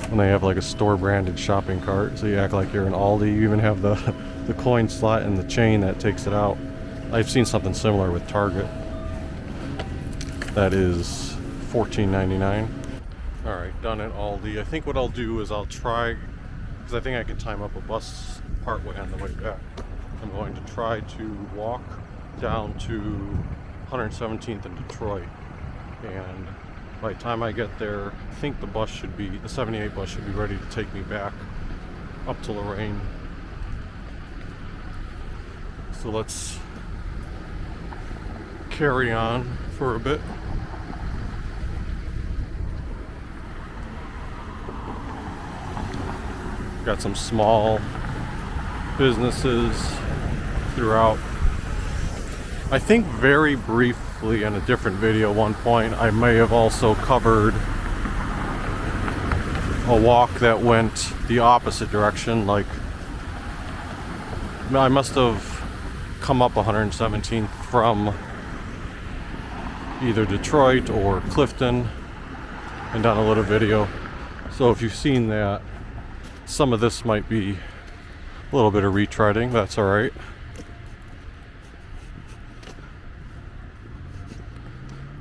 when they have like a store branded shopping cart, so you act like you're an Aldi. You even have the coin slot and the chain that takes it out. I've seen something similar with Target. That is $14.99. Alright, done at Aldi. I think what I'll do is I'll try, because I think I can time up a bus partway on the way back. I'm going to try to walk down to 117th in Detroit and By the time I get there, I think the 78 bus should be ready to take me back up to Lorain. So let's carry on for a bit. Got some small businesses throughout. I think very briefly in a different video at one point, I may have also covered a walk that went the opposite direction. Like, I must have come up 117th from either Detroit or Clifton and done a little video. So if you've seen that, some of this might be a little bit of retreading. That's all right.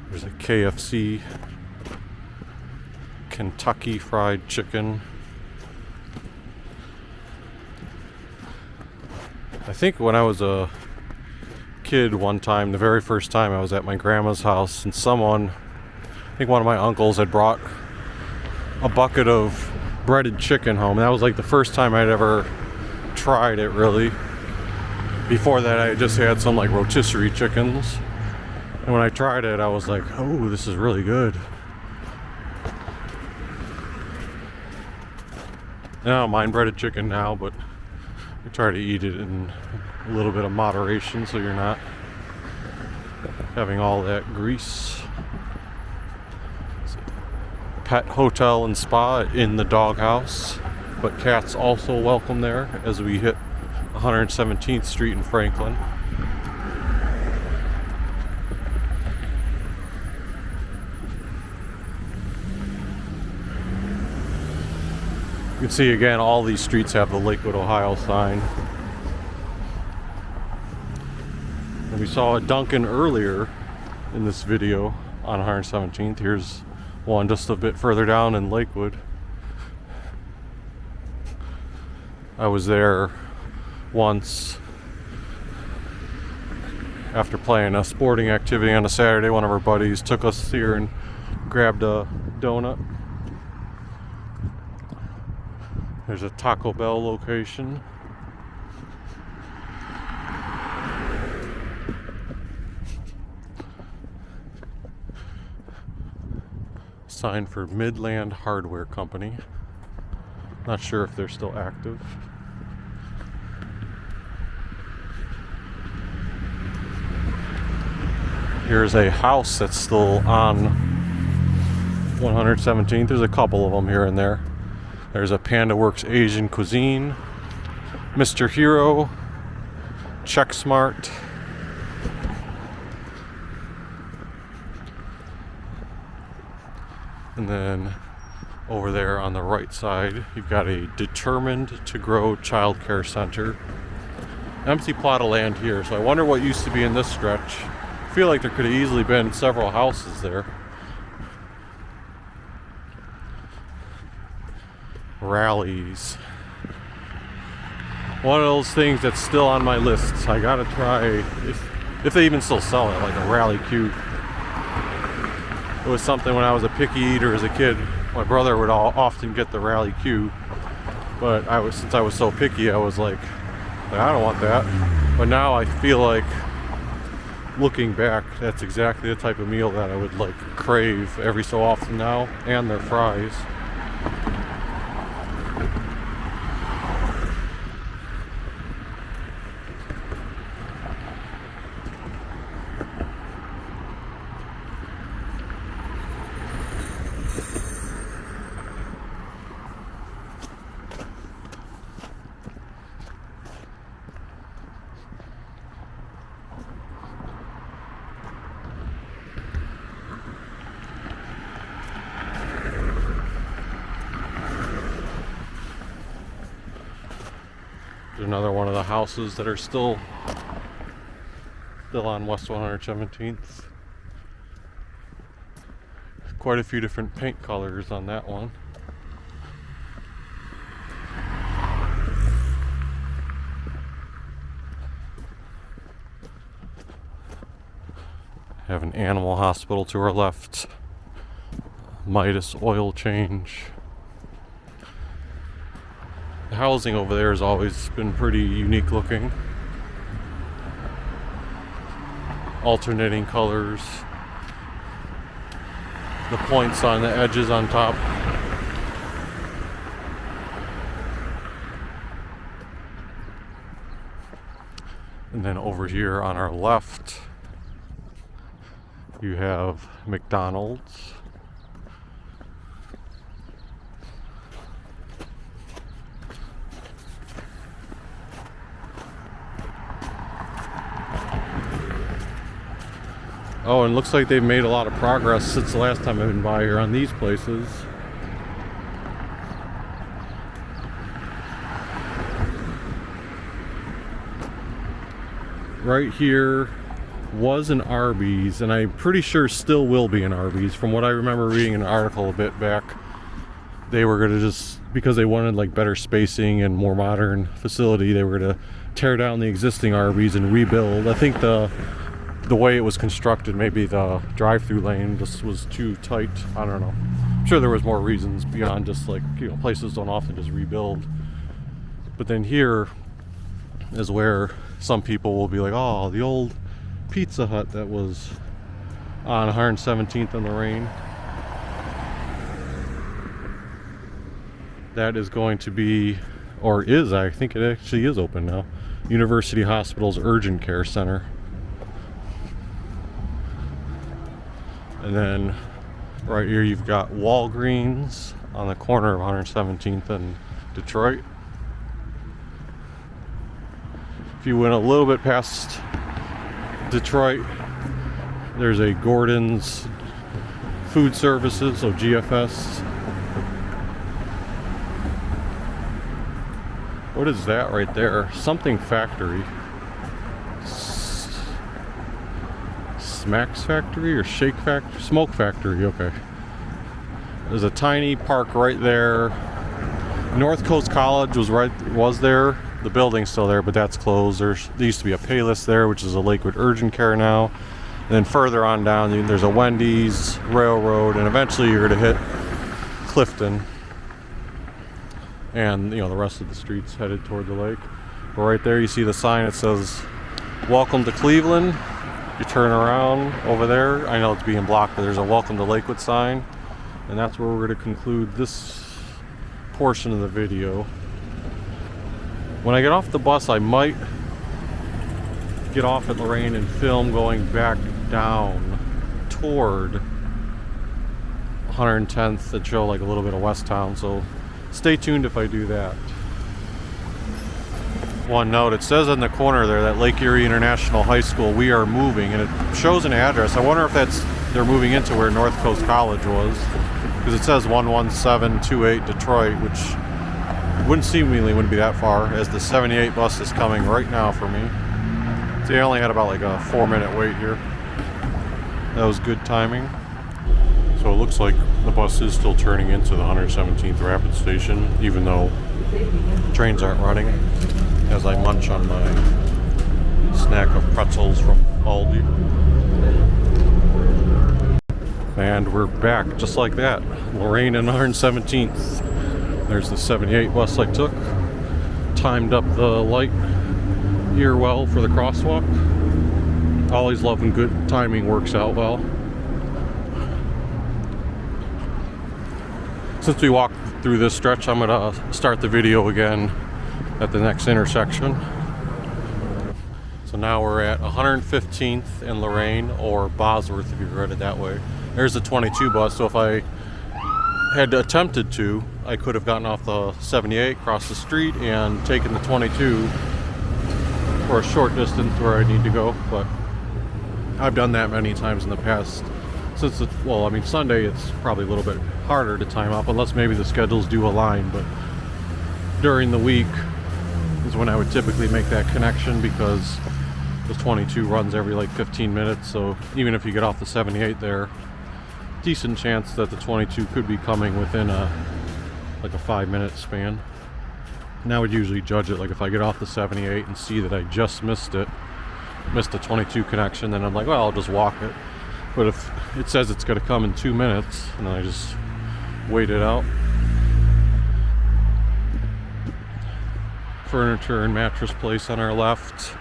There's a KFC, Kentucky Fried Chicken. I think when I was a kid one time, the very first time I was at my grandma's house, and I think one of my uncles had brought a bucket of breaded chicken home. That was like the first time I'd ever tried it, really. Before that, I just had some like rotisserie chickens. And when I tried it, I was like, oh, this is really good. I don't mind breaded chicken now, but I try to eat it in a little bit of moderation so you're not having all that grease. Pet hotel and spa in the doghouse, but cats also welcome there as we hit 117th Street in Franklin. You can see again, all these streets have the Lakewood, Ohio sign. And we saw a Dunkin' earlier in this video on 117th. Here's one just a bit further down in Lakewood. I was there once after playing a sporting activity on a Saturday. One of our buddies took us here and grabbed a donut. There's a Taco Bell location. Sign for Midland Hardware Company. Not sure if they're still active. Here's a house that's still on 117th. There's a couple of them here and there. There's a Panda Works Asian Cuisine, Mr. Hero, Check Smart. And then over there on the right side, you've got a Determined to Grow Child Care Center. Empty plot of land here, so I wonder what used to be in this stretch. I feel like there could have easily been several houses there. Rallies. One of those things that's still on my list. I gotta try, if they even still sell it, like a rally cube. It was something when I was a picky eater as a kid. My brother would often get the rally cube, but since I was so picky, I was like, I don't want that. But now I feel like, looking back, that's exactly the type of meal that I would like crave every so often now, and their fries. Another one of the houses that are still on West 117th. Quite a few different paint colors on that one. Have an animal hospital to our left. Midas oil change. The housing over there has always been pretty unique looking. Alternating colors. The points on the edges on top. And then over here on our left, you have McDonald's. Oh, and it looks like they've made a lot of progress since the last time I've been by here on these places. Right here was an Arby's, and I'm pretty sure still will be an Arby's. From what I remember reading an article a bit back, they were going to just, because they wanted like better spacing and more modern facility, they were going to tear down the existing Arby's and rebuild. I think the way it was constructed, maybe the drive-through lane just was too tight. I don't know. I'm sure there was more reasons beyond just like, you know, places don't often just rebuild. But then here is where some people will be like, oh, the old Pizza Hut that was on 117th and Lorain. That is going to be, or is, I think it actually is open now, University Hospital's Urgent Care Center. And then right here you've got Walgreens on the corner of 117th and Detroit. If you went a little bit past Detroit, there's a Gordon's Food Services, so GFS. What is that right there? Something factory. Smacks Factory or Shake Factory? Smoke Factory, okay. There's a tiny park right there. North Coast College was there. The building's still there, but that's closed. There used to be a Payless there, which is a Lakewood Urgent Care now. And then further on down, there's a Wendy's, Railroad, and eventually you're going to hit Clifton. And, you know, the rest of the street's headed toward the lake. But right there you see the sign that says, "Welcome to Cleveland." You turn around over there. I know it's being blocked, but there's a "Welcome to Lakewood" sign. And that's where we're going to conclude this portion of the video. When I get off the bus, I might get off at Lorain and film going back down toward 110th and show like a little bit of West Town. So stay tuned if I do that. One note, it says in the corner there that Lake Erie International High School, we are moving, and it shows an address. I wonder if they're moving into where North Coast College was, because it says 11728 Detroit, which wouldn't be that far, as the 78 bus is coming right now for me. So I only had about like a 4-minute wait here. That was good timing. So it looks like the bus is still turning into the 117th Rapid Station, even though trains aren't running, as I munch on my snack of pretzels from Aldi. And we're back just like that. Lorain and 117th. There's the 78 bus I took. Timed up the light here well for the crosswalk. Always love when good timing works out well. Since we walked through this stretch, I'm gonna start the video again at the next intersection. So now we're at 115th and Lorain, or Bosworth if you read it that way. There's the 22 bus, so if I had attempted to, I could have gotten off the 78, crossed the street, and taken the 22 for a short distance where I need to go. But I've done that many times in the past. Since Sunday it's probably a little bit harder to time up, unless maybe the schedules do align. But during the week is when I would typically make that connection, because the 22 runs every like 15 minutes. So even if you get off the 78 there, decent chance that the 22 could be coming within a 5-minute span. And I would usually judge it like if I get off the 78 and see that I just missed the 22 connection, then I'm like, well, I'll just walk it. But if it says it's going to come in 2 minutes, and I just wait it out. Furniture and mattress place on our left.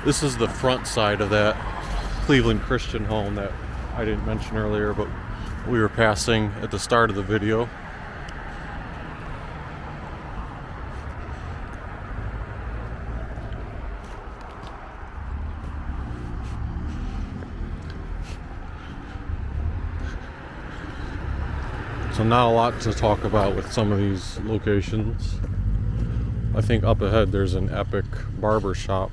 This is the front side of that Cleveland Christian home that I didn't mention earlier, but we were passing at the start of the video. So not a lot to talk about with some of these locations. I think up ahead there's an epic barber shop.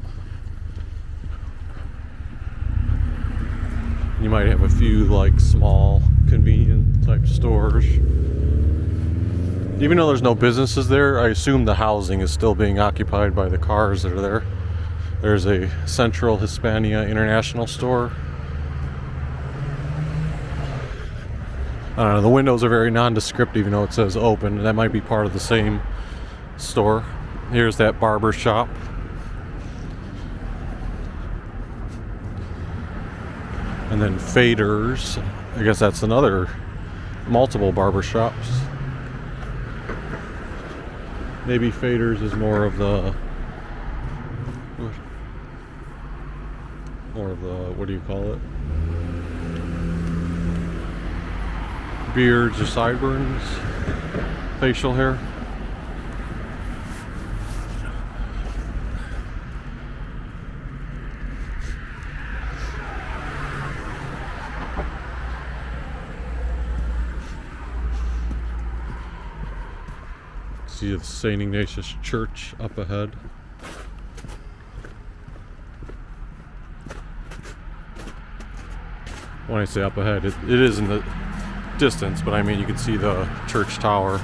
You might have a few like small convenient type stores. Even though there's no businesses there, I assume the housing is still being occupied by the cars that are there. There's a Central Hispania International store. I don't know, the windows are very nondescript even though it says open. That might be part of the same store. Here's that barber shop. And then Faders. I guess that's another multiple barber shops. Maybe Faders is more of the what do you call it? Beards or sideburns, facial hair. See the St. Ignatius Church up ahead. When I say up ahead, it is in the distance, but I mean you can see the church tower.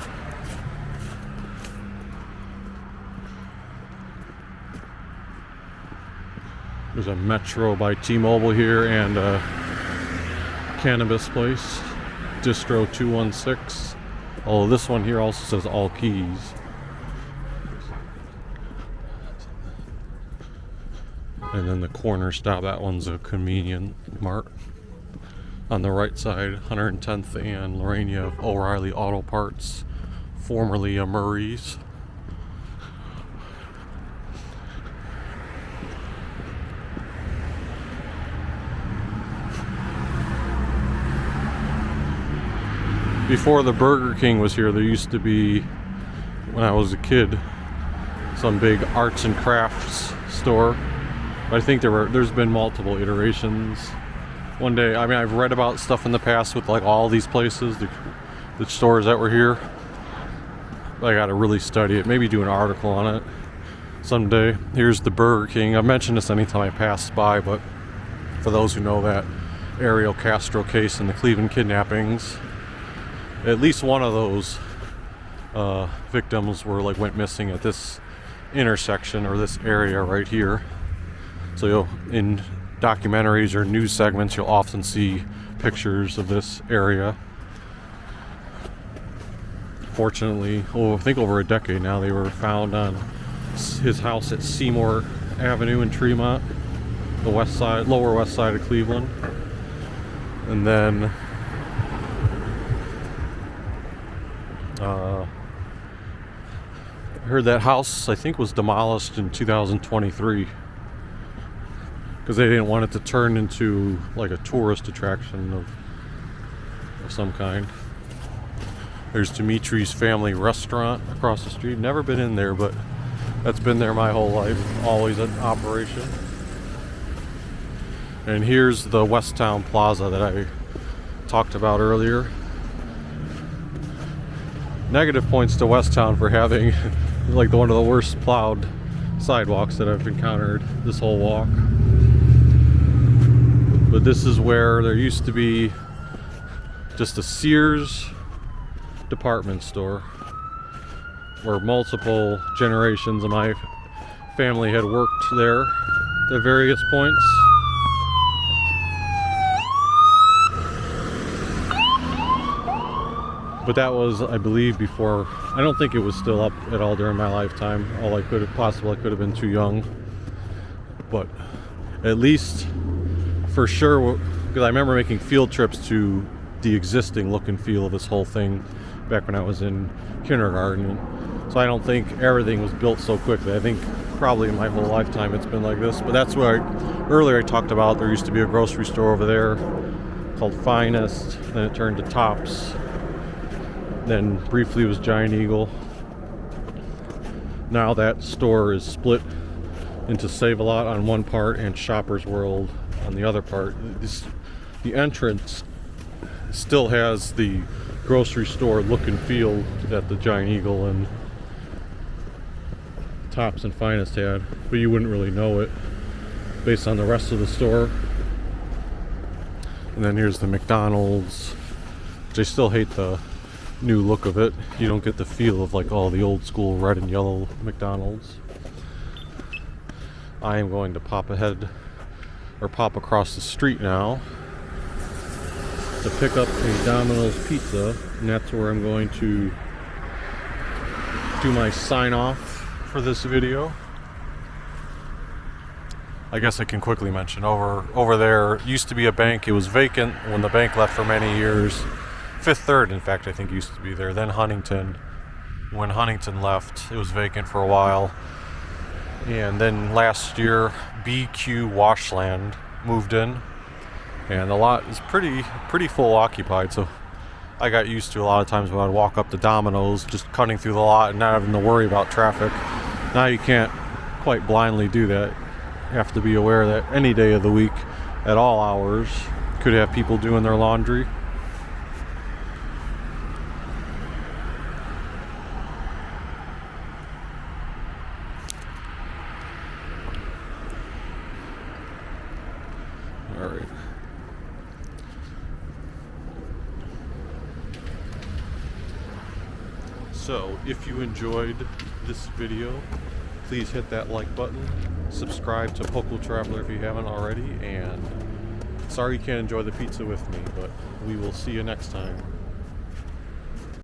There's a Metro by T-Mobile here and a cannabis place, Distro 216. Although this one here also says all keys. And then the corner stop, that one's a convenient mart. On the right side, 110th and Lorain, you have O'Reilly Auto Parts, formerly a Murray's. Before the Burger King was here, there used to be, when I was a kid, some big arts and crafts store. But I think there's been multiple iterations. One day, I mean, I've read about stuff in the past with like all these places, the stores that were here. But I gotta really study it, maybe do an article on it someday. Here's the Burger King. I've mentioned this anytime I pass by, but for those who know that Ariel Castro case and the Cleveland kidnappings, at least one of those victims went missing at this intersection or this area right here. So in documentaries or news segments, you'll often see pictures of this area. Fortunately, I think over a decade now, they were found on his house at Seymour Avenue in Tremont, the lower west side of Cleveland. And then I heard that house, I think, was demolished in 2023 because they didn't want it to turn into like a tourist attraction of some kind. There's Dimitri's Family Restaurant across the street. Never been in there, but that's been there my whole life. Always in operation. And here's the Westtown Plaza that I talked about earlier. Negative points to Westtown for having like one of the worst plowed sidewalks that I've encountered this whole walk. But this is where there used to be just a Sears department store where multiple generations of my family had worked there at various points. But that was, I believe, before. I don't think it was still up at all during my lifetime. I could have been too young. But at least for sure, because I remember making field trips to the existing look and feel of this whole thing back when I was in kindergarten. So I don't think everything was built so quickly. I think probably in my whole lifetime it's been like this. But that's where earlier I talked about there used to be a grocery store over there called Finest. Then it turned to Tops. Then briefly it was Giant Eagle. Now that store is split into Save-A-Lot on one part and Shoppers World on the other part. The entrance still has the grocery store look and feel that the Giant Eagle and Tops and Finest had, but you wouldn't really know it based on the rest of the store. And then here's the McDonald's, which I still hate the new look of it. You don't get the feel of like all the old school red and yellow McDonald's. I am going to pop across the street now to pick up a Domino's pizza, and that's where I'm going to do my sign off for this video. I guess I can quickly mention over there used to be a bank. It was vacant when the bank left for many years. Fifth Third, in fact, I think used to be there. Then Huntington. When Huntington left, it was vacant for a while. And then last year, BQ Washland moved in, and the lot is pretty full occupied. So I got used to a lot of times when I'd walk up to Domino's, just cutting through the lot and not having to worry about traffic. Now you can't quite blindly do that. You have to be aware that any day of the week, at all hours, could have people doing their laundry. All right. So, if you enjoyed this video, please hit that like button. Subscribe to Local Traveler if you haven't already. And sorry you can't enjoy the pizza with me, but we will see you next time.